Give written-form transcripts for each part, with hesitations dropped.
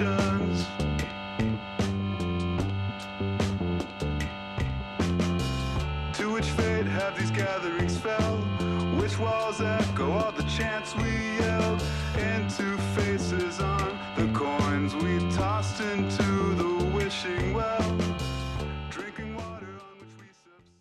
nations. To which fate have these gatherings fell? Which walls echo all the chants we yelled? Into faces on the coins we tossed into the wishing well. Drinking water on which we subsist.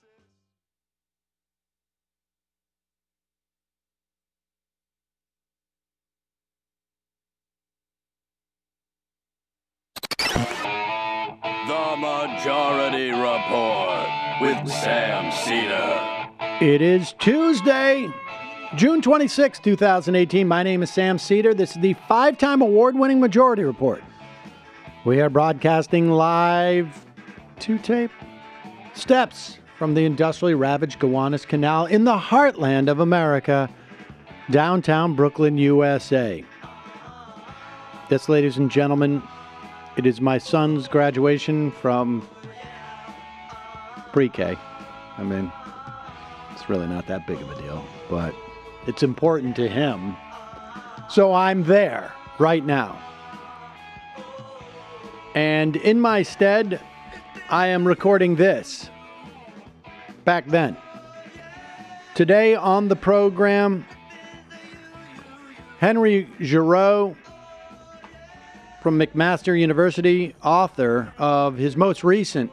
The Majority Report with Sam Cedar. It is Tuesday, June 26, 2018. My name is Sam Cedar. This is the 5-time award-winning Majority Report. We are broadcasting live to tape steps from the industrially ravaged Gowanus Canal in the heartland of America, downtown Brooklyn, USA. Yes, ladies and gentlemen, it is my son's graduation from pre-K. I mean, it's really not that big of a deal, but it's important to him. So I'm there right now. And in my stead, I am recording this back then. Today on the program, Henry Giroux from McMaster University, author of his most recent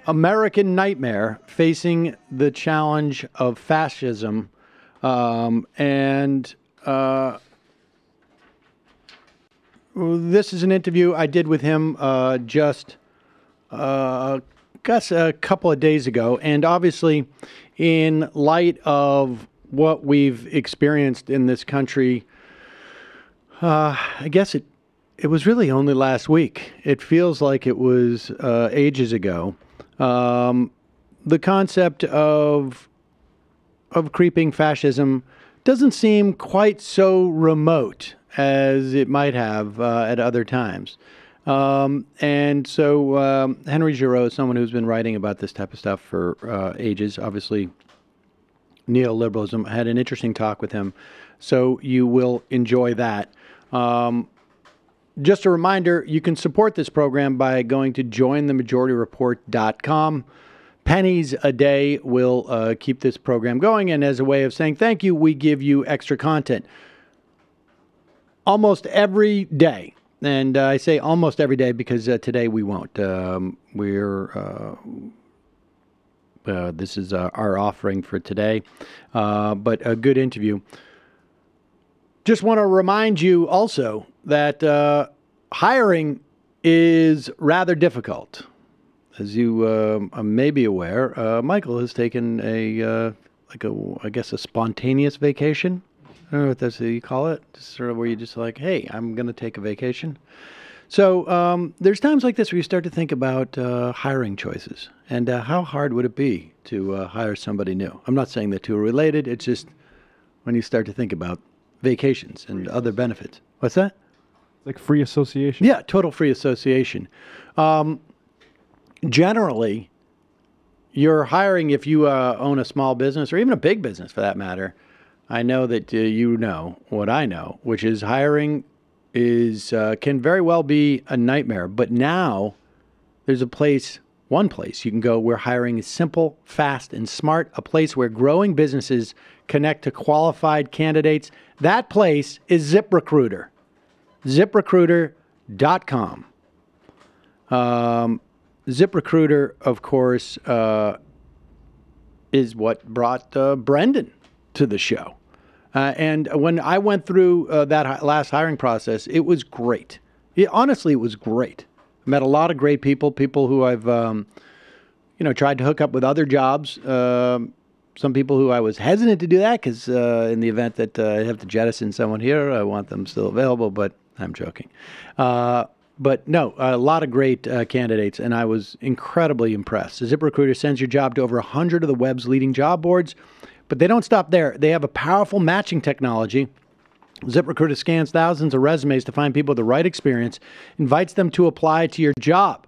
American Nightmare, Facing the Challenge of Fascism. This is an interview I did with him just a couple of days ago. And obviously, in light of what we've experienced in this country, I guess it was really only last week. It feels like it was ages ago. The concept of creeping fascism doesn't seem quite so remote as it might have at other times. And so Henry Giroux is someone who's been writing about this type of stuff for ages. Obviously, neoliberalism. I had an interesting talk with him, so you will enjoy that. Just a reminder, you can support this program by going to jointhemajorityreport.com. Pennies a day will keep this program going, and as a way of saying thank you, we give you extra content almost every day. And I say almost every day because today we won't. This is our offering for today, but a good interview. Just want to remind you also that hiring is rather difficult. As you may be aware, Michael has taken a spontaneous vacation. I don't know what that's what you call it. Just sort of where you're just like, hey, I'm going to take a vacation. So there's times like this where you start to think about hiring choices and how hard would it be to hire somebody new. I'm not saying the two are related. It's just when you start to think about vacations and other benefits. What's that? Like free association? Yeah, total free association. Generally, you're hiring if you own a small business or even a big business for that matter. I know that you know what I know, which is hiring can very well be a nightmare. But now there's one place you can go where hiring is simple, fast, and smart, a place where growing businesses connect to qualified candidates. That place is ZipRecruiter. ZipRecruiter.com. ZipRecruiter, of course, is what brought Brendan to the show. And when I went through that last hiring process, it was great. Honestly, it was great. I met a lot of great people who I've, tried to hook up with other jobs. Some people who I was hesitant to do that because in the event that I have to jettison someone here, I want them still available, but I'm joking. But no, a lot of great candidates, and I was incredibly impressed. ZipRecruiter sends your job to over 100 of the web's leading job boards, but they don't stop there. They have a powerful matching technology. ZipRecruiter scans thousands of resumes to find people with the right experience, invites them to apply to your job.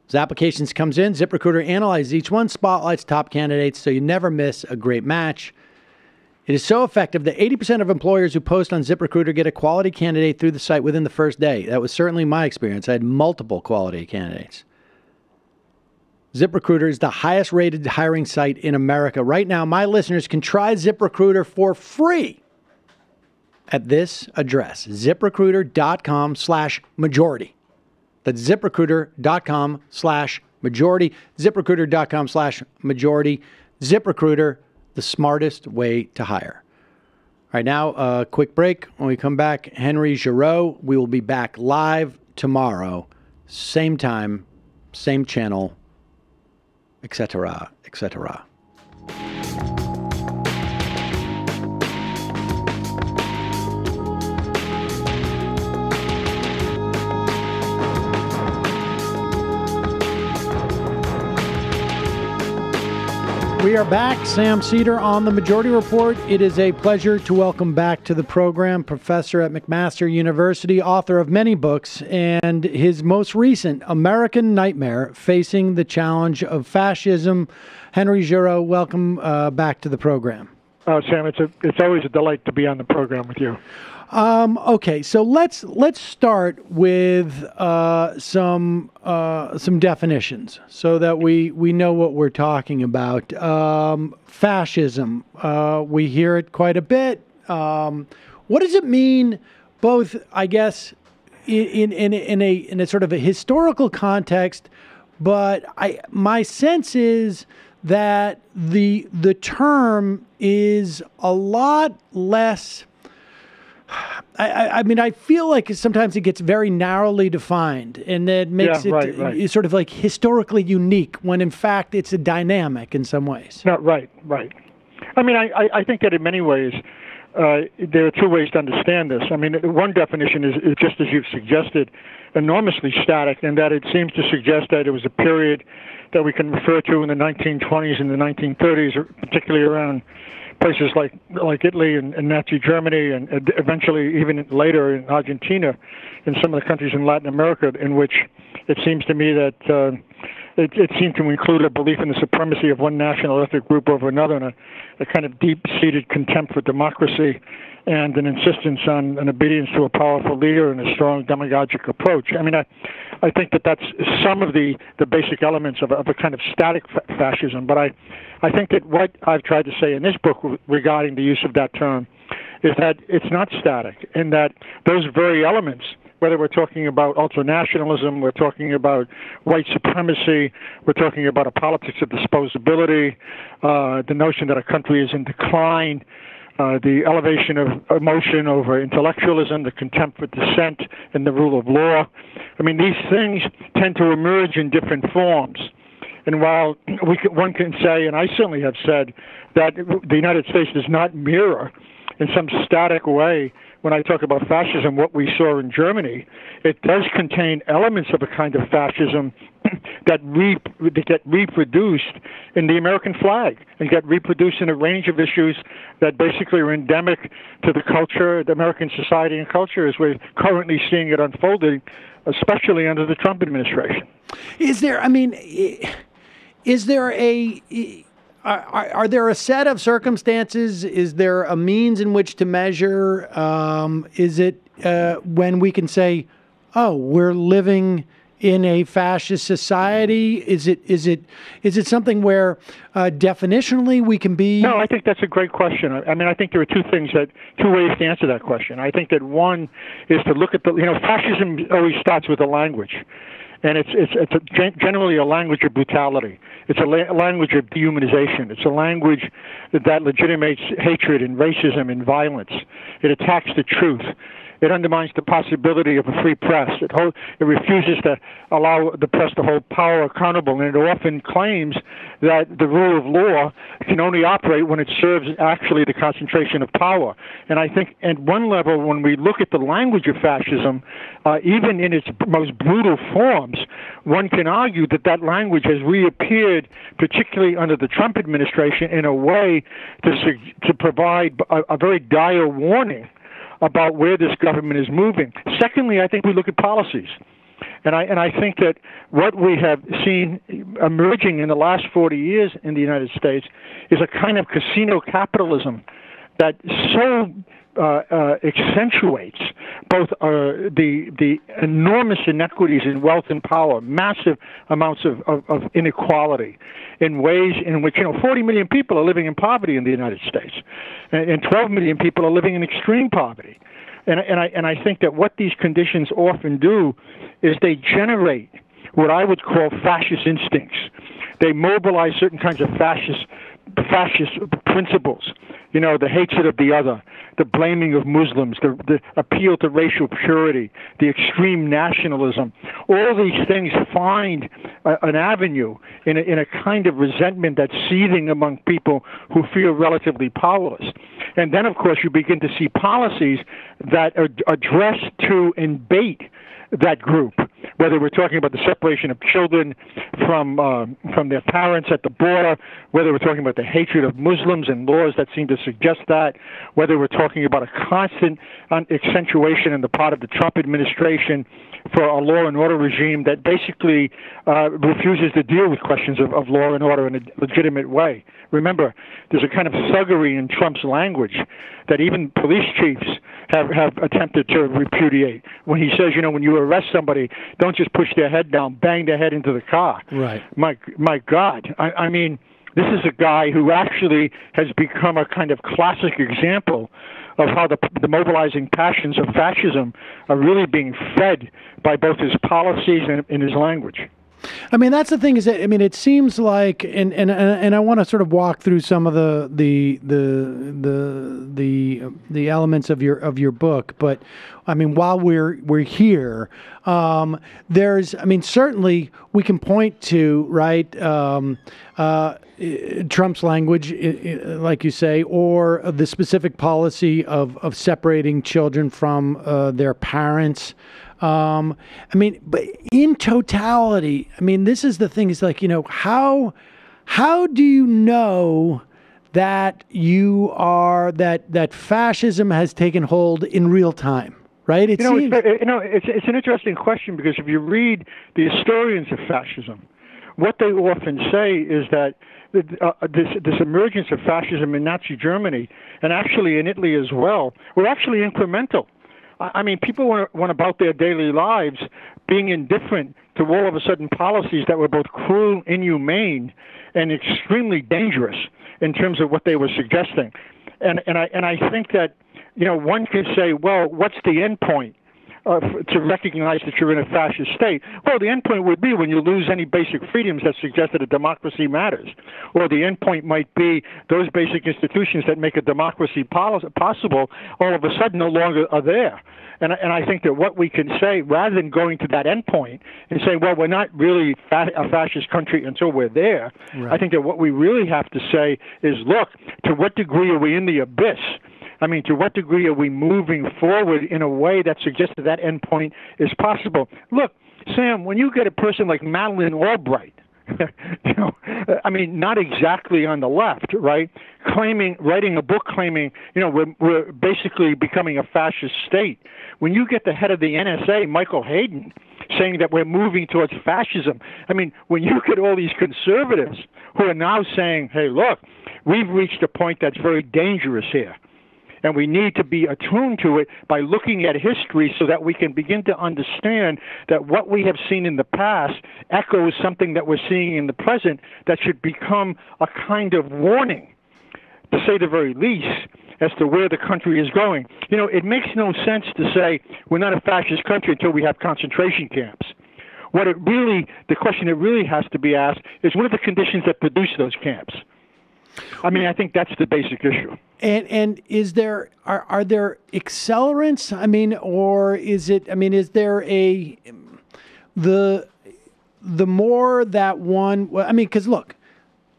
As applications comes in, ZipRecruiter analyzes each one, spotlights top candidates, so you never miss a great match. It is so effective that 80% of employers who post on ZipRecruiter get a quality candidate through the site within the first day. That was certainly my experience. I had multiple quality candidates. ZipRecruiter is the highest rated hiring site in America. Right now, my listeners can try ZipRecruiter for free at this address, ZipRecruiter.com/majority. That's ZipRecruiter.com/majority. ZipRecruiter.com/majority. ZipRecruiter, the smartest way to hire. All right, now a quick break. When we come back, Henry Giroux. We will be back live tomorrow, same time, same channel, etc., etc. We are back. Sam Seder on the Majority Report. It is a pleasure to welcome back to the program professor at McMaster University, author of many books, and his most recent, American Nightmare, Facing the Challenge of Fascism. Henry Giroux, welcome back to the program. Sam, it's always a delight to be on the program with you. Okay, so let's start with some definitions so that we know what we're talking about. Fascism, we hear it quite a bit. What does it mean? Both, I guess, in a sort of a historical context, but my sense is that the term is a lot less. I mean, I feel like sometimes it gets very narrowly defined, and that makes it sort of like historically unique, when in fact it's a dynamic in some ways. No, right. I mean, I think that in many ways there are two ways to understand this. I mean, one definition is just as you've suggested, enormously static, in that it seems to suggest that it was a period that we can refer to in the 1920s and the 1930s, particularly around places like Italy and Nazi Germany, and eventually even later in Argentina, in some of the countries in Latin America, in which it seems to me that it seemed to include a belief in the supremacy of one national ethnic group over another, and a kind of deep-seated contempt for democracy, and an insistence on an obedience to a powerful leader and a strong demagogic approach. I mean, I think that that's some of the basic elements of a kind of static fascism. But I think that what I've tried to say in this book regarding the use of that term is that it's not static, and that those very elements, whether we're talking about ultranationalism, we're talking about white supremacy, we're talking about a politics of disposability, the notion that a country is in decline, the elevation of emotion over intellectualism, the contempt for dissent, and the rule of law. I mean, these things tend to emerge in different forms. And while one can say, and I certainly have said, that the United States does not mirror in some static way, when I talk about fascism, what we saw in Germany, it does contain elements of a kind of fascism that get reproduced in the American flag and get reproduced in a range of issues that basically are endemic to the culture, the American society and culture, as we're currently seeing it unfolding, especially under the Trump administration. Are there a set of circumstances? Is there a means in which to measure? Is it when we can say, "Oh, we're living in a fascist society"? Is it something where definitionally we can be? No, I think that's a great question. I mean, I think there are two ways to answer that question. I think that one is to look at fascism always starts with a language. And it's generally a language of brutality. It's a language of dehumanization. It's a language that legitimates hatred and racism and violence. It attacks the truth. It undermines the possibility of a free press. It refuses to allow the press to hold power accountable, and it often claims that the rule of law can only operate when it serves actually the concentration of power. And I think at one level, when we look at the language of fascism, even in its most brutal forms, one can argue that that language has reappeared, particularly under the Trump administration, in a way to provide a very dire warning about where this government is moving. Secondly, I think we look at policies. And I think that what we have seen emerging in the last 40 years in the United States is a kind of casino capitalism that so accentuates both the enormous inequities in wealth and power, massive amounts of inequality, in ways in which 40 million people are living in poverty in the United States, and 12 million people are living in extreme poverty. And I think that what these conditions often do is they generate what I would call fascist instincts. They mobilize certain kinds of fascist principles, the hatred of the other, the blaming of Muslims, the appeal to racial purity, the extreme nationalism. All these things find an avenue in a kind of resentment that's seething among people who feel relatively powerless. And then, of course, you begin to see policies that address to and bait that group, whether we're talking about the separation of children from their parents at the border, whether we're talking about the hatred of Muslims and laws that seem to suggest that, whether we're talking about a constant accentuation on the part of the Trump administration for a law and order regime that basically refuses to deal with questions of law and order in a legitimate way. Remember, there's a kind of thuggery in Trump's language that even police chiefs have attempted to repudiate when he says, when you arrest somebody, don't just push their head down, bang their head into the car. Right. My God. I mean, this is a guy who actually has become a kind of classic example of how the mobilizing passions of fascism are really being fed by both his policies and his language. I mean, that's the thing is that, it seems like, and I want to sort of walk through some of the elements of your book, but while we're here, there's, certainly we can point to, right, Trump's language, like you say, or the specific policy of separating children from their parents. But in totality, this is the thing, is like, how do you know that that fascism has taken hold in real time, right? It's an interesting question, because if you read the historians of fascism, what they often say is that this emergence of fascism in Nazi Germany, and actually in Italy as well, were actually incremental. People went about their daily lives being indifferent to all of a sudden policies that were both cruel, inhumane, and extremely dangerous in terms of what they were suggesting. And I think that, one could say, well, what's the end point to recognize that you're in a fascist state? Well, the end point would be when you lose any basic freedoms that suggest that a democracy matters. Or the end point might be those basic institutions that make a democracy possible all of a sudden no longer are there. And I think that what we can say, rather than going to that end point and say, well, we're not really a fascist country until we're there, right. I think that what we really have to say is, look, to what degree are we in the abyss? To what degree are we moving forward in a way that suggests that end point is possible? Look, Sam, when you get a person like Madeleine Albright, not exactly on the left, right? Writing a book claiming, we're basically becoming a fascist state. When you get the head of the NSA, Michael Hayden, saying that we're moving towards fascism, when you get all these conservatives who are now saying, hey, look, we've reached a point that's very dangerous here, and we need to be attuned to it by looking at history so that we can begin to understand that what we have seen in the past echoes something that we're seeing in the present that should become a kind of warning, to say the very least, as to where the country is going. It makes no sense to say we're not a fascist country until we have concentration camps. The question that really has to be asked is, what are the conditions that produce those camps? I think that's the basic issue. And is there are there accelerants? Or is it? Is there the more that one? Because look,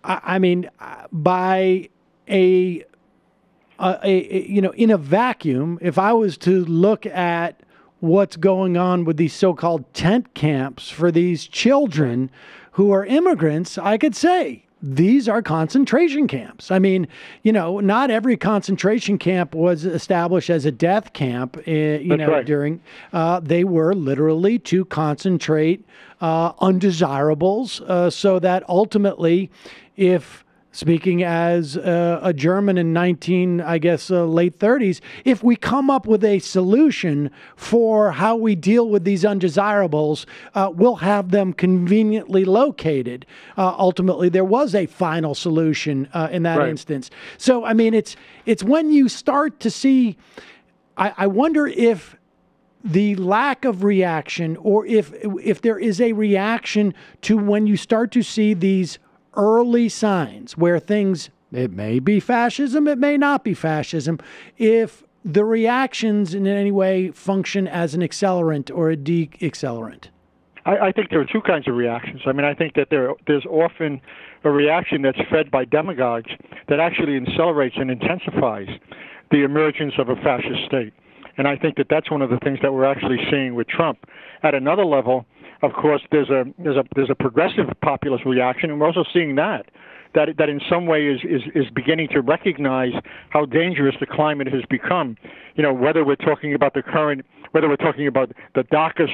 by in a vacuum, if I was to look at what's going on with these so-called tent camps for these children who are immigrants, I could say, these are concentration camps. Not every concentration camp was established as a death camp, right. during, they were literally to concentrate undesirables, so that ultimately, if speaking as a German in late 30s, if we come up with a solution for how we deal with these undesirables, we'll have them conveniently located. Ultimately, there was a final solution in that instance. So, I mean, it's when you start to see, I wonder if the lack of reaction, or if there is a reaction to when you start to see these early signs where things, it may be fascism, it may not be fascism, if the reactions in any way function as an accelerant or a de-accelerant. I think there are two kinds of reactions. I mean, I think that there's often a reaction that's fed by demagogues that actually accelerates and intensifies the emergence of a fascist state. And I think that that's one of the things that we're actually seeing with Trump. At another level, of course, there's a progressive populist reaction, and we're also seeing that in some way is beginning to recognize how dangerous the climate has become. You know, whether we're talking about whether we're talking about the DACA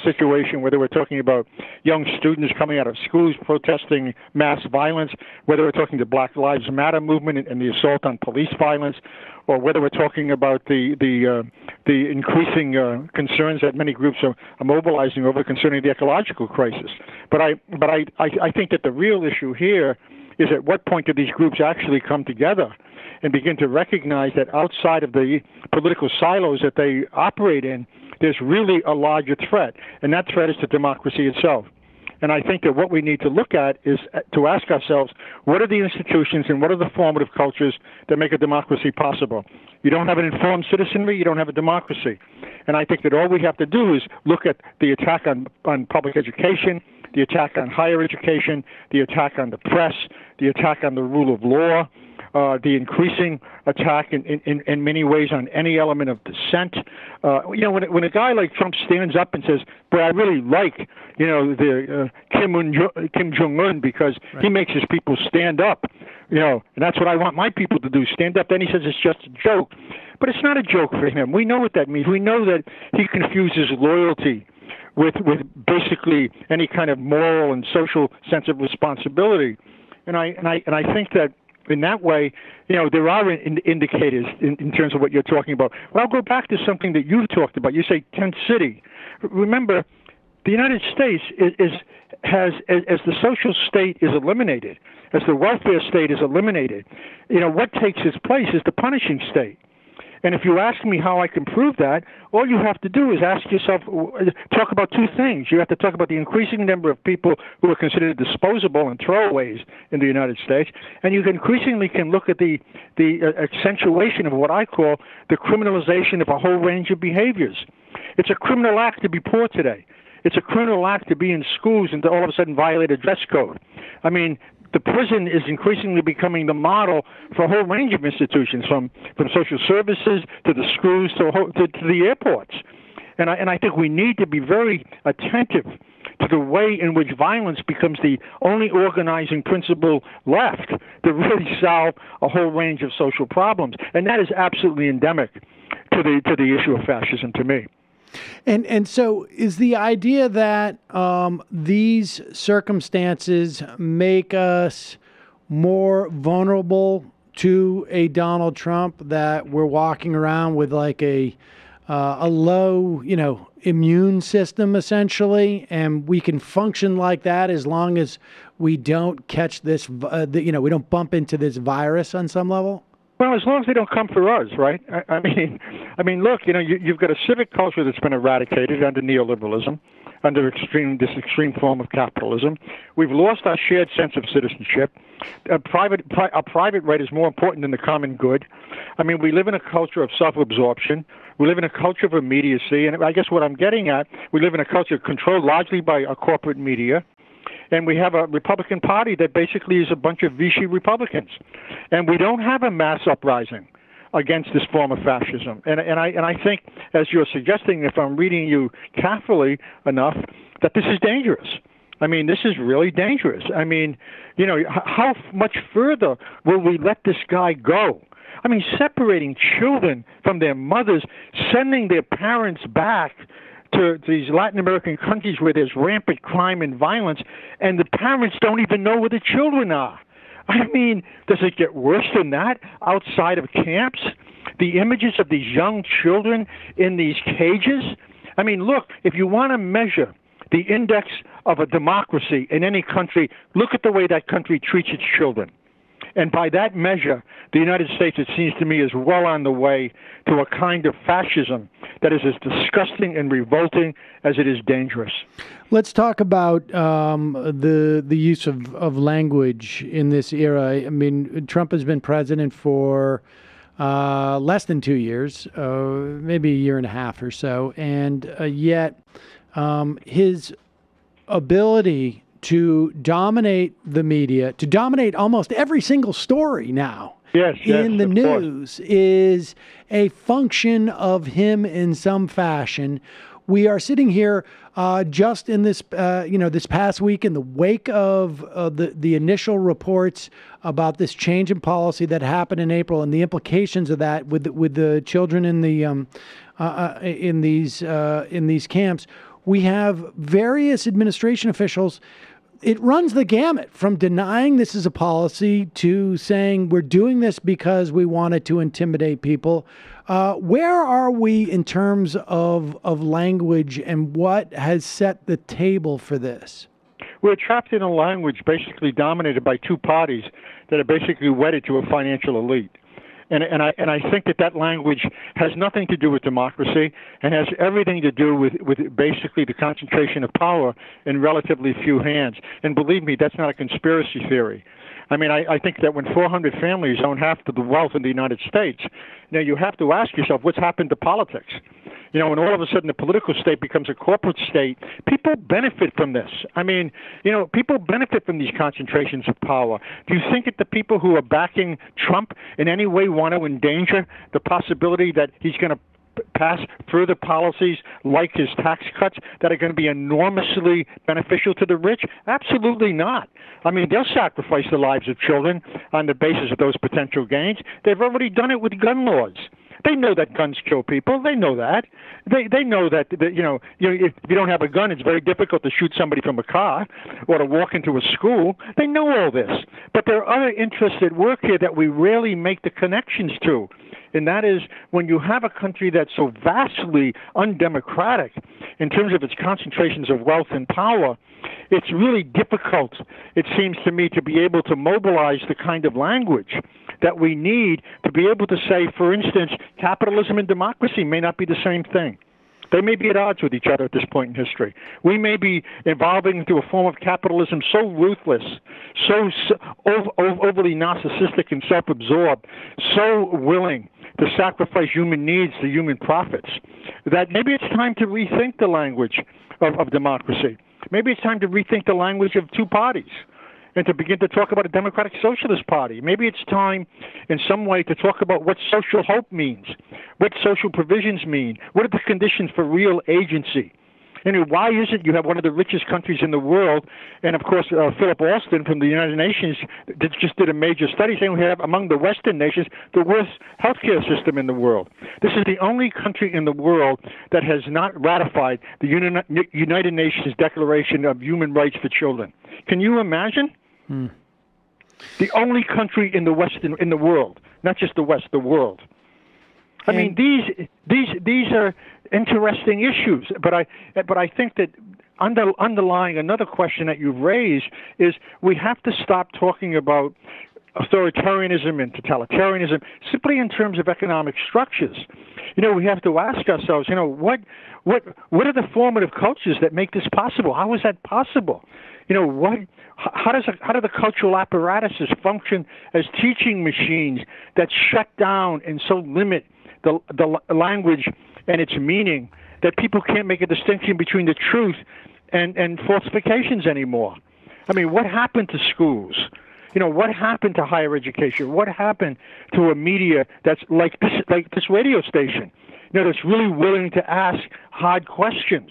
situation, whether we're talking about young students coming out of schools protesting mass violence, whether we're talking the Black Lives Matter movement and the assault on police violence, or whether we're talking about the increasing concerns that many groups are mobilizing over concerning the ecological crisis. But I think that the real issue here is at what point do these groups actually come together and begin to recognize that outside of the political silos that they operate in, there's really a larger threat, and that threat is to democracy itself. And I think that what we need to look at is to ask ourselves, what are the institutions and what are the formative cultures that make a democracy possible? You don't have an informed citizenry, you don't have a democracy. And I think that all we have to do is look at the attack on public education, the attack on higher education, the attack on the press, the attack on the rule of law, the increasing attack in many ways on any element of dissent. When a guy like Trump stands up and says, "Boy, I really like, the Kim Jong-un because he makes his people stand up," and that's what I want my people to do, stand up. Then he says it's just a joke, but it's not a joke for him. We know what that means. We know that he confuses loyalty with basically any kind of moral and social sense of responsibility, and I think that in that way, there are indicators in terms of what you're talking about. Well, I'll go back to something that you've talked about. You say tent city. Remember, the United States has, as the social state is eliminated, as the welfare state is eliminated, what takes its place is the punishing state. And if you ask me how I can prove that, all you have to do is ask yourself, talk about two things. You have to talk about the increasing number of people who are considered disposable and throwaways in the United States, and you increasingly can look at the accentuation of what I call the criminalization of a whole range of behaviors. It's a criminal act to be poor today. It's a criminal act to be in schools and to all of a sudden violate a dress code. I mean, the prison is increasingly becoming the model for a whole range of institutions, from social services to the schools to the airports. And I think we need to be very attentive to the way in which violence becomes the only organizing principle left to really solve a whole range of social problems. And that is absolutely endemic to the issue of fascism to me. And so is the idea that these circumstances make us more vulnerable to a Donald Trump, that we're walking around with like a low, immune system essentially, and we can function like that as long as we don't catch this, we don't bump into this virus on some level? Well, as long as they don't come for us, right? I mean, look, you've got a civic culture that's been eradicated under neoliberalism, under this extreme form of capitalism. We've lost our shared sense of citizenship. A private right is more important than the common good. I mean, we live in a culture of self-absorption. We live in a culture of immediacy, and I guess what I'm getting at, we live in a culture controlled largely by a corporate media. And we have a Republican Party that basically is a bunch of Vichy Republicans. And we don't have a mass uprising against this form of fascism. And I think, as you're suggesting, if I'm reading you carefully enough, that this is dangerous. I mean, this is really dangerous. I mean, how much further will we let this guy go? I mean, separating children from their mothers, sending their parents back to these Latin American countries where there's rampant crime and violence, and the parents don't even know where the children are. I mean, does it get worse than that outside of camps? The images of these young children in these cages. I mean, look, if you want to measure the index of a democracy in any country, look at the way that country treats its children. And by that measure, the United States, it seems to me, is well on the way to a kind of fascism that is as disgusting and revolting as it is dangerous. Let's talk about the use of language in this era. I mean, Trump has been president for less than 2 years, maybe a year and a half or so, and yet his ability to dominate the media, to dominate almost every single story now in the news is a function of him in some fashion. We are sitting here just in this, this past week in the wake of the initial reports about this change in policy that happened in April and the implications of that with the children in the in these camps. We have various administration officials. It runs the gamut from denying this is a policy to saying we're doing this because we wanted to intimidate people. Where are we in terms of language, and what has set the table for this? We're trapped in a language basically dominated by two parties that are basically wedded to a financial elite. And I think that language has nothing to do with democracy and has everything to do with basically the concentration of power in relatively few hands. And believe me, that's not a conspiracy theory. I mean, I think that when 400 families own half of the wealth in the United States, you have to ask yourself, what's happened to politics? When all of a sudden the political state becomes a corporate state, people benefit from this. I mean, people benefit from these concentrations of power. Do you think that the people who are backing Trump in any way want to endanger the possibility that he's going to pass further policies like his tax cuts that are going to be enormously beneficial to the rich? Absolutely not. I mean, they'll sacrifice the lives of children on the basis of those potential gains. They've already done it with gun laws. They know that guns kill people. They know that. They know that, if you don't have a gun, it's very difficult to shoot somebody from a car or to walk into a school. They know all this. But there are other interests at work here that we rarely make the connections to. And that is when you have a country that's so vastly undemocratic in terms of its concentrations of wealth and power, it's really difficult, it seems to me, to be able to mobilize the kind of language that we need to be able to say, for instance, capitalism and democracy may not be the same thing. They may be at odds with each other at this point in history. We may be evolving into a form of capitalism so ruthless, so overly narcissistic and self-absorbed, so willing to sacrifice human needs to human profits, that maybe it's time to rethink the language of democracy. Maybe it's time to rethink the language of two parties and to begin to talk about a democratic socialist party. Maybe it's time in some way to talk about what social hope means, what social provisions mean, what are the conditions for real agency. Why is it you have one of the richest countries in the world, and of course Philip Alston from the United Nations just did a major study saying we have among the Western nations the worst healthcare system in the world. This is the only country in the world that has not ratified the United Nations Declaration of Human Rights for Children. Can you imagine? The only country in the world, not just the West, the world. I mean, these are interesting issues, but I think that underlying another question that you've raised is we have to stop talking about authoritarianism and totalitarianism simply in terms of economic structures. We have to ask ourselves, what are the formative cultures that make this possible? How is that possible? How do the cultural apparatuses function as teaching machines that shut down and so limit the language and its meaning that people can't make a distinction between the truth and falsifications anymore? I mean, what happened to schools? What happened to higher education? What happened to a media that's like this radio station, that's really willing to ask hard questions?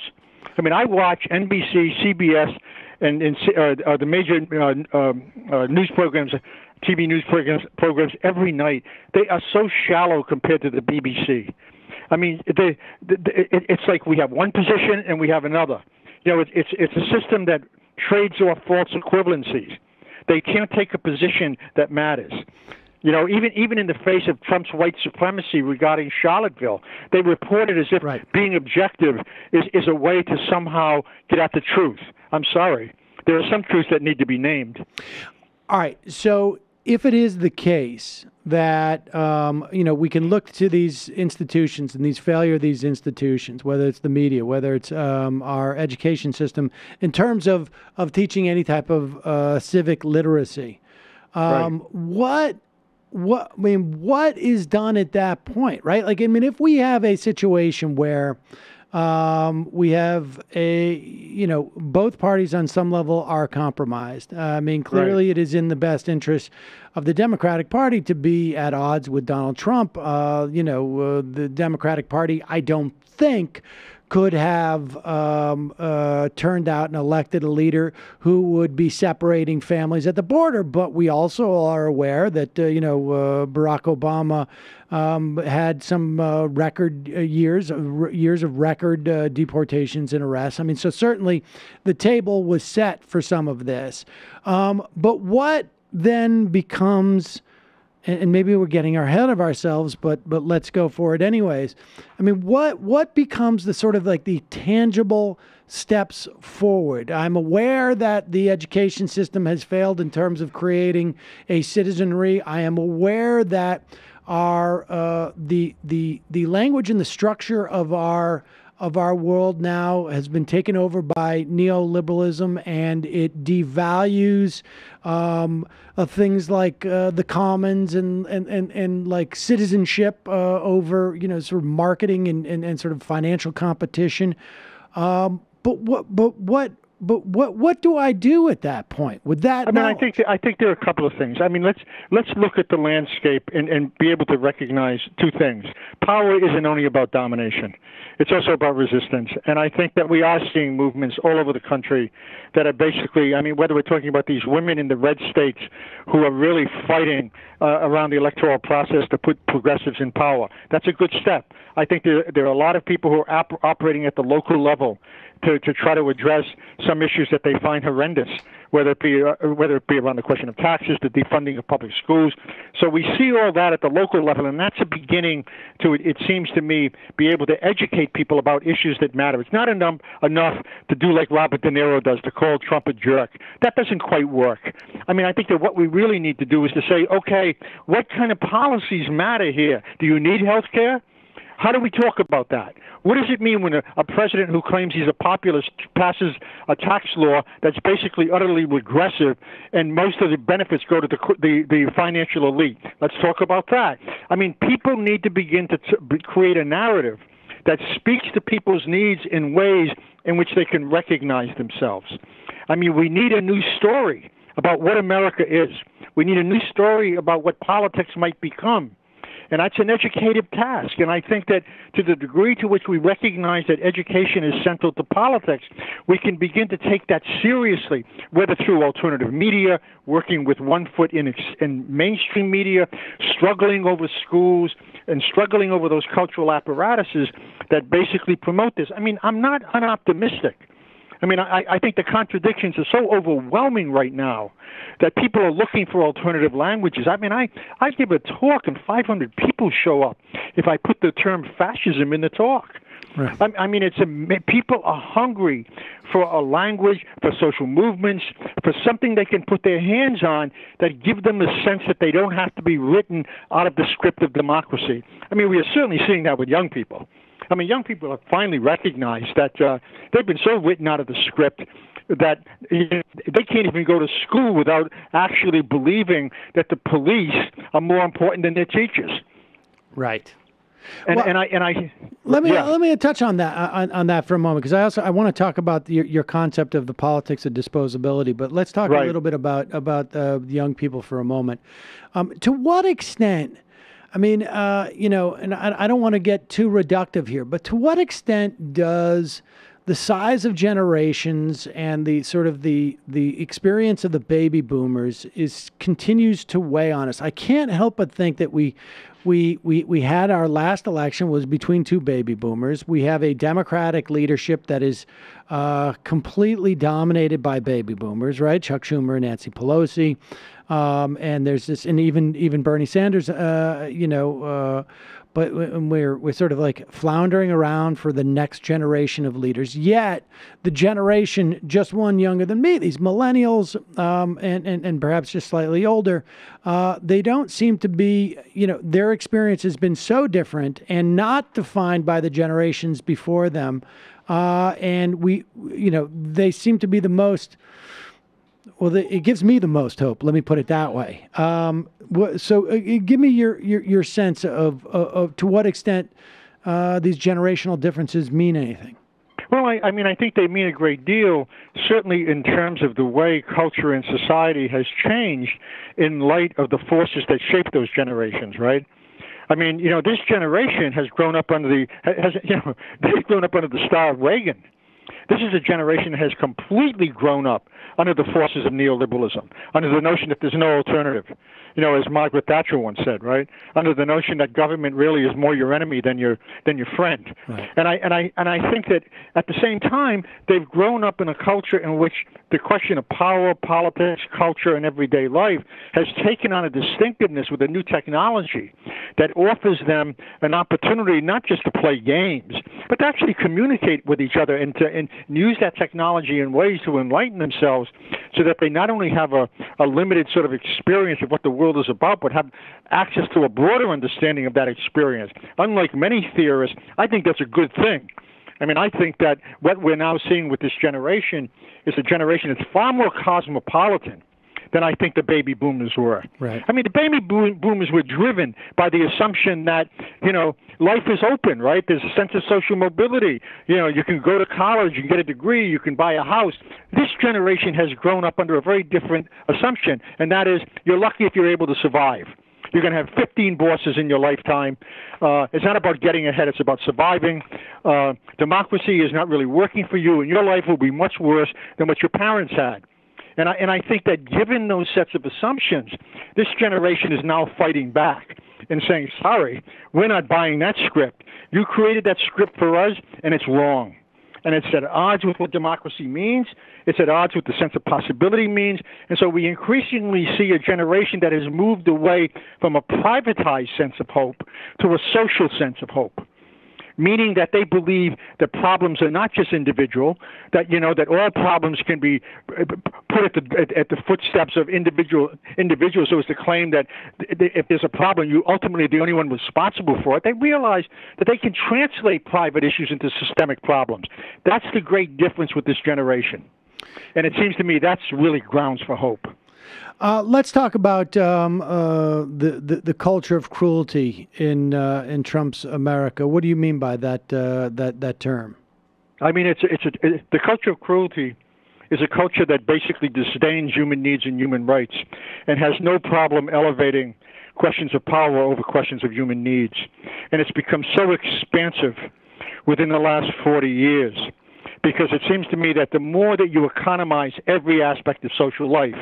I mean, I watch NBC, CBS, and the major news programs, TV news programs every night. They are so shallow compared to the BBC. I mean, it's like we have one position and we have another. It's a system that trades off false equivalencies. They can't take a position that matters. You know, even in the face of Trump's white supremacy regarding Charlottesville, they report it as if being objective is a way to somehow get at the truth. I'm sorry. There are some truths that need to be named. All right. So if it is the case that, we can look to these institutions and these failure of these institutions, whether it's the media, whether it's our education system, in terms of teaching any type of civic literacy, what is done at that point, right? Like, I mean, if we have a situation where we have both parties on some level are compromised. I mean, clearly it is in the best interest of the Democratic Party to be at odds with Donald Trump. The Democratic Party, I don't think, could have turned out and elected a leader who would be separating families at the border. But we also are aware that, Barack Obama had some record years of record deportations and arrests. I mean, so certainly the table was set for some of this. But what then becomes... And maybe we're getting ahead of ourselves, but let's go for it anyways. I mean, what becomes the sort of like the tangible steps forward? I'm aware that the education system has failed in terms of creating a citizenry. I am aware that our the language and the structure of our world now has been taken over by neoliberalism, and it devalues things like the commons and like citizenship over sort of marketing and sort of financial competition. But what do I do at that point with that? I mean, I think there are a couple of things. I mean, let's look at the landscape and be able to recognize two things. Power isn't only about domination. It's also about resistance. And I think that we are seeing movements all over the country that are basically, I mean, whether we're talking about these women in the red states who are really fighting around the electoral process to put progressives in power, that's a good step. I think there are a lot of people who are operating at the local level to try to address some issues that they find horrendous, whether it be around the question of taxes, the defunding of public schools. So we see all that at the local level, and that's a beginning to, it seems to me, be able to educate people about issues that matter. It's not enough to do like Robert De Niro does, to call Trump a jerk. That doesn't quite work. I mean, I think that what we really need to do is to say, okay, what kind of policies matter here? Do you need health care? How do we talk about that? What does it mean when a president who claims he's a populist passes a tax law that's basically utterly regressive and most of the benefits go to the financial elite? Let's talk about that. I mean, people need to begin to create a narrative that speaks to people's needs in ways in which they can recognize themselves. I mean, we need a new story about what America is. We need a new story about what politics might become. And that's an educative task. And I think that to the degree to which we recognize that education is central to politics, we can begin to take that seriously, whether through alternative media, working with one foot in mainstream media, struggling over schools, and struggling over those cultural apparatuses that basically promote this. I mean, I'm not unoptimistic. I mean, I think the contradictions are so overwhelming right now that people are looking for alternative languages. I mean, I give a talk and 500 people show up if I put the term fascism in the talk. Right. I mean, people are hungry for a language, for social movements, for something they can put their hands on that give them the sense that they don't have to be written out of the script of democracy. I mean, we are certainly seeing that with young people. I mean, young people have finally recognized that they've been so written out of the script that they can't even go to school without actually believing that the police are more important than their teachers. Right. Let me touch on that for a moment, because I want to talk about your concept of the politics of disposability. But let's talk a little bit about the young people for a moment. To what extent? I mean, and I don't want to get too reductive here, but to what extent does the size of generations and the sort of the experience of the baby boomers continues to weigh on us. I can't help but think that we had our last election was between two baby boomers. We have a Democratic leadership that is completely dominated by baby boomers, right? Chuck Schumer and Nancy Pelosi. And there's this, and even Bernie Sanders, but we're sort of like floundering around for the next generation of leaders. Yet the generation just one younger than me, these millennials, and perhaps just slightly older, they don't seem to be, their experience has been so different and not defined by the generations before them. And they seem to be the most. Well, it gives me the most hope. Let me put it that way. So, give me your sense of to what extent these generational differences mean anything. Well, I think they mean a great deal, certainly in terms of the way culture and society has changed in light of the forces that shape those generations, right? I mean, this generation has grown up under they've grown up under the star of Reagan. This is a generation that has completely grown up under the forces of neoliberalism, under the notion that there's no alternative. As Margaret Thatcher once said, right? Under the notion that government really is more your enemy than your friend. Right. And I think that at the same time they've grown up in a culture in which the question of power, politics, culture, and everyday life has taken on a distinctiveness with a new technology that offers them an opportunity not just to play games, but to actually communicate with each other and use that technology in ways to enlighten themselves, so that they not only have a limited sort of experience of what the world is about, but have access to a broader understanding of that experience. Unlike many theorists, I think that's a good thing. I think that what we're now seeing with this generation is a generation that's far more cosmopolitan than I think the baby boomers were. Right. The baby boomers were driven by the assumption that, life is open, right? There's a sense of social mobility. You can go to college, you can get a degree, you can buy a house. This generation has grown up under a very different assumption, and that is you're lucky if you're able to survive. You're going to have 15 bosses in your lifetime. It's not about getting ahead. It's about surviving. Democracy is not really working for you, and your life will be much worse than what your parents had. And I think that given those sets of assumptions, this generation is now fighting back and saying, sorry, we're not buying that script. You created that script for us, and it's wrong. And it's at odds with what democracy means. It's at odds with the sense of possibility means. And so we increasingly see a generation that has moved away from a privatized sense of hope to a social sense of hope, meaning that they believe that problems are not just individual, that that all problems can be put at the footsteps of individuals, so as to claim that if there's a problem, you ultimately are the only one responsible for it. They realize that they can translate private issues into systemic problems. That's the great difference with this generation. And it seems to me that's really grounds for hope. Let's talk about the culture of cruelty in Trump's America. What do you mean by that term? The culture of cruelty is a culture that basically disdains human needs and human rights, and has no problem elevating questions of power over questions of human needs. And it's become so expansive within the last 40 years. Because it seems to me that the more that you economize every aspect of social life,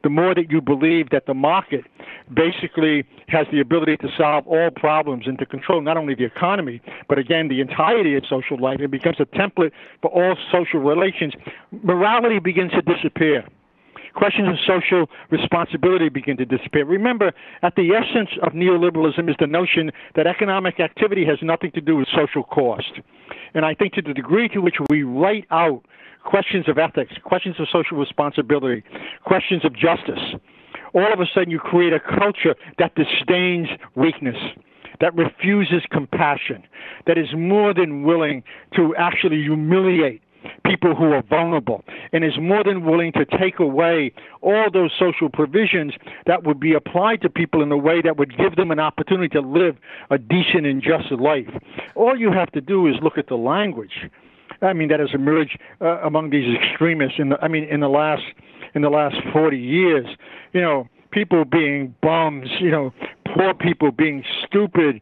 the more that you believe that the market basically has the ability to solve all problems and to control not only the economy, but again, the entirety of social life. It becomes a template for all social relations. Morality begins to disappear. Questions of social responsibility begin to disappear. Remember, at the essence of neoliberalism is the notion that economic activity has nothing to do with social cost. And I think to the degree to which we write out questions of ethics, questions of social responsibility, questions of justice, all of a sudden you create a culture that disdains weakness, that refuses compassion, that is more than willing to actually humiliate people who are vulnerable, and is more than willing to take away all those social provisions that would be applied to people in a way that would give them an opportunity to live a decent and just life. All you have to do is look at the language, that has emerged among these extremists in the last 40 years. People being bums, poor people being stupid,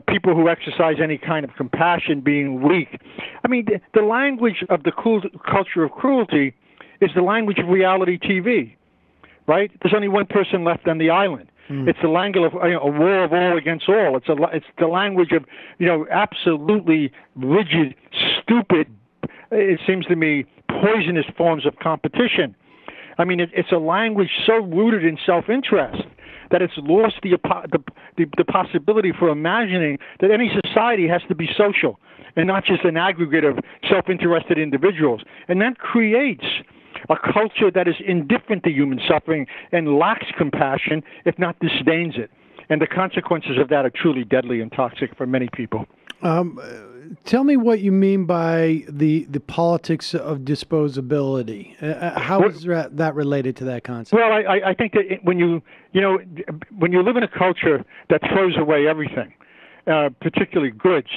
people who exercise any kind of compassion being weak. I mean, the language of the culture of cruelty is the language of reality TV, right? There's only one person left on the island. It's the language of a war of all against all. It's the language of absolutely rigid, stupid. It seems to me poisonous forms of competition. I mean, it's a language so rooted in self-interest that it's lost the possibility for imagining that any society has to be social and not just an aggregate of self-interested individuals. And that creates a culture that is indifferent to human suffering and lacks compassion, if not disdains it. And the consequences of that are truly deadly and toxic for many people. Tell me what you mean by the politics of disposability. How is that related to that concept? Well, I think that when you live in a culture that throws away everything, particularly goods,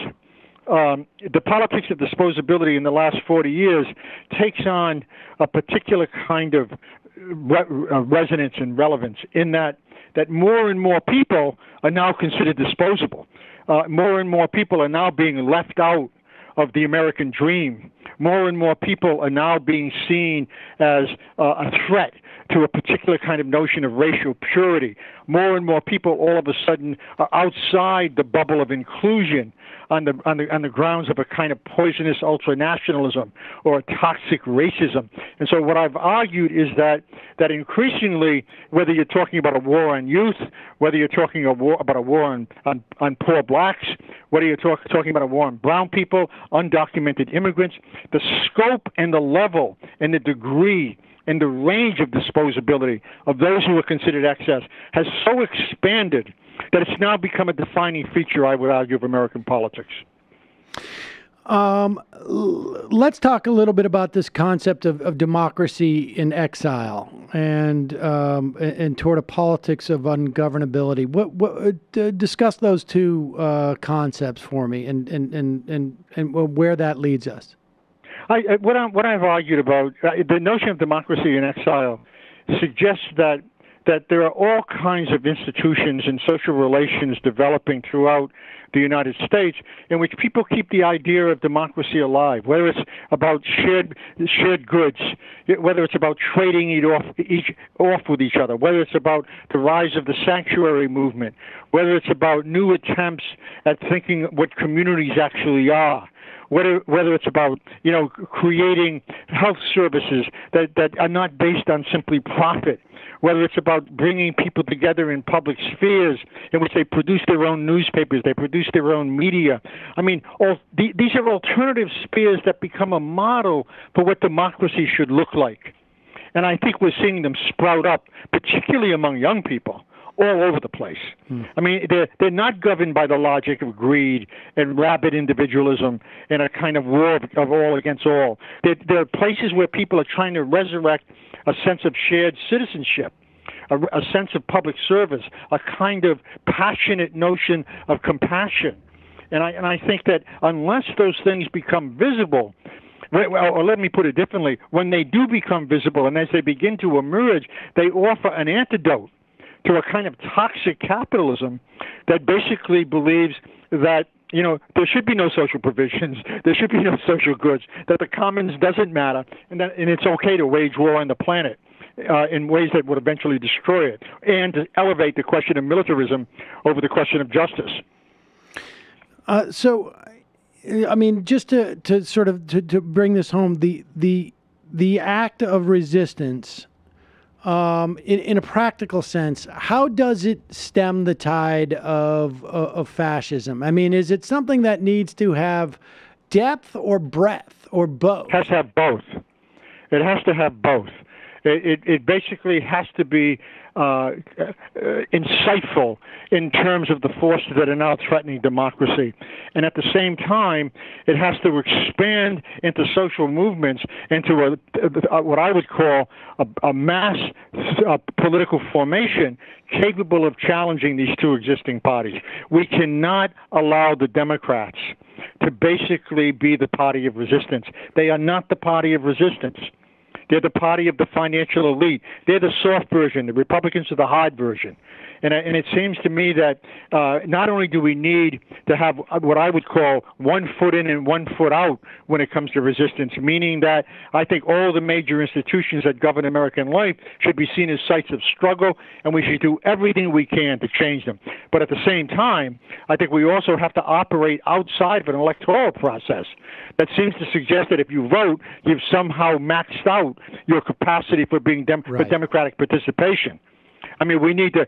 the politics of disposability in the last 40 years takes on a particular kind of resonance and relevance in that more and more people are now considered disposable. More and more people are now being left out of the American dream. More and more people are now being seen as a threat to a particular kind of notion of racial purity. More and more people all of a sudden are outside the bubble of inclusion on the grounds of a kind of poisonous ultranationalism or toxic racism. And so what I've argued is that increasingly, whether you're talking about a war on youth, whether you're talking about a war on poor blacks, whether you're talking about a war on brown people, undocumented immigrants, the scope and the level and the degree and the range of disposability of those who are considered excess has so expanded that it's now become a defining feature, I would argue, of American politics. Let's talk a little bit about this concept of democracy in exile and toward a politics of ungovernability. Discuss those two concepts for me and where that leads us. What I've argued about the notion of democracy in exile suggests that there are all kinds of institutions and social relations developing throughout the United States in which people keep the idea of democracy alive, whether it's about shared goods, whether it's about trading it off with each other, whether it's about the rise of the sanctuary movement, whether it's about new attempts at thinking what communities actually are. Whether it's about creating health services that are not based on simply profit, whether it's about bringing people together in public spheres in which they produce their own newspapers, they produce their own media. I mean, these are alternative spheres that become a model for what democracy should look like. And I think we're seeing them sprout up, particularly among young people, all over the place. I mean, they're not governed by the logic of greed and rabid individualism and a kind of war of all against all. There are places where people are trying to resurrect a sense of shared citizenship, a sense of public service, a kind of passionate notion of compassion. And I think that unless those things become visible, or let me put it differently, when they do become visible and as they begin to emerge, they offer an antidote to a kind of toxic capitalism that basically believes that there should be no social provisions, there should be no social goods, that the commons doesn't matter, and it's okay to wage war on the planet in ways that would eventually destroy it, and to elevate the question of militarism over the question of justice. So, I mean, just to sort of to bring this home, the act of resistance. In a practical sense, how does it stem the tide of fascism? I mean, is it something that needs to have depth or breadth or both? It has to have both. It has to have both. It basically has to be insightful in terms of the forces that are now threatening democracy. And at the same time, it has to expand into social movements, into what I would call a mass political formation capable of challenging these two existing parties. We cannot allow the Democrats to basically be the party of resistance. They are not the party of resistance. They're the party of the financial elite. They're the soft version. The Republicans are the hard version. And it seems to me that not only do we need to have what I would call 1 foot in and 1 foot out when it comes to resistance, meaning that I think all the major institutions that govern American life should be seen as sites of struggle, and we should do everything we can to change them. But at the same time, I think we also have to operate outside of an electoral process that seems to suggest that if you vote, you've somehow maxed out your capacity for being for democratic participation. I mean, we need to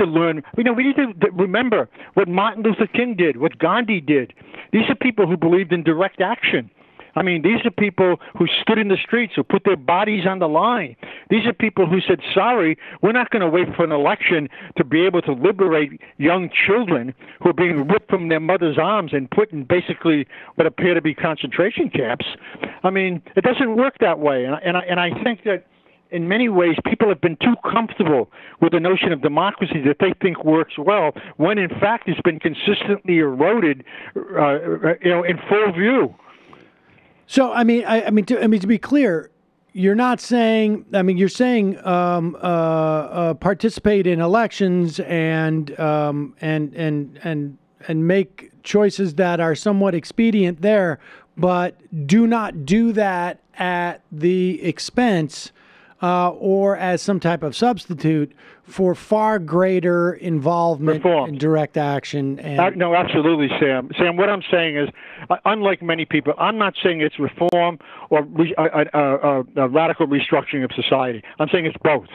learn. We need to remember what Martin Luther King did, what Gandhi did. These are people who believed in direct action. I mean, these are people who stood in the streets, who put their bodies on the line. These are people who said, sorry, we're not going to wait for an election to be able to liberate young children who are being ripped from their mother's arms and put in basically what appear to be concentration camps. I mean, it doesn't work that way. And I think that in many ways, people have been too comfortable with the notion of democracy that they think works well, when in fact it's been consistently eroded, in full view. So, to be clear, you're not saying. I mean, you're saying participate in elections and make choices that are somewhat expedient there, but do not do that at the expense or as some type of substitute for far greater involvement in direct action. And no, absolutely, Sam. Sam, what I'm saying is, unlike many people, I'm not saying it's reform or a radical restructuring of society. I'm saying it's both.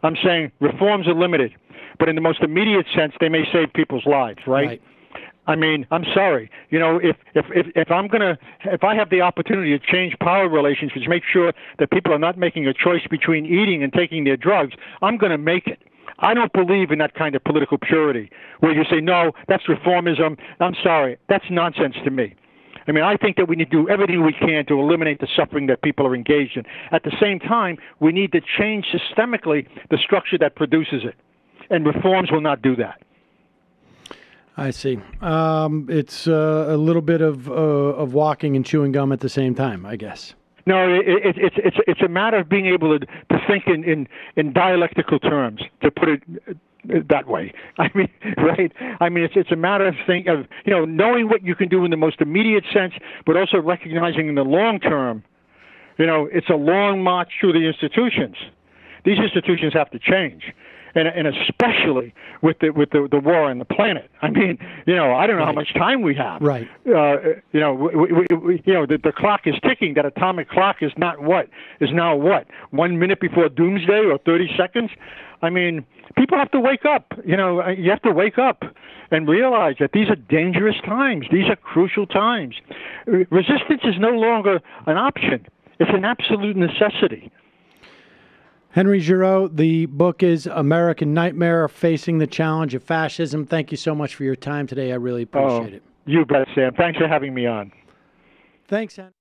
I'm saying reforms are limited, but in the most immediate sense, they may save people's lives, right? I mean, I'm sorry. If I have the opportunity to change power relations, which make sure that people are not making a choice between eating and taking their drugs, I'm going to make it. I don't believe in that kind of political purity where you say, no, that's reformism. I'm sorry. That's nonsense to me. I mean, I think that we need to do everything we can to eliminate the suffering that people are engaged in. At the same time, we need to change systemically the structure that produces it. And reforms will not do that. I see. It's a little bit of walking and chewing gum at the same time, I guess. No, it's a matter of being able to think in dialectical terms, to put it that way. I mean, right? I mean, it's a matter of knowing what you can do in the most immediate sense, but also recognizing in the long term, it's a long march through the institutions. These institutions have to change. And especially with the war on the planet. I mean, I don't know how much time we have. Right. The clock is ticking. That atomic clock is now what? 1 minute before doomsday or 30 seconds? I mean, people have to wake up. You have to wake up and realize that these are dangerous times. These are crucial times. Resistance is no longer an option. It's an absolute necessity. Henry Giroux, the book is American Nightmare, Facing the Challenge of Fascism. Thank you so much for your time today. I really appreciate it. You bet, Sam. Thanks for having me on. Thanks, Henry.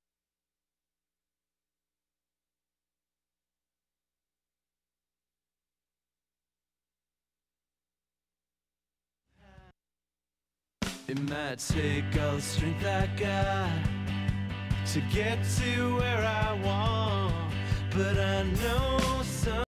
It might take all the strength I got to get to where I want, but I know some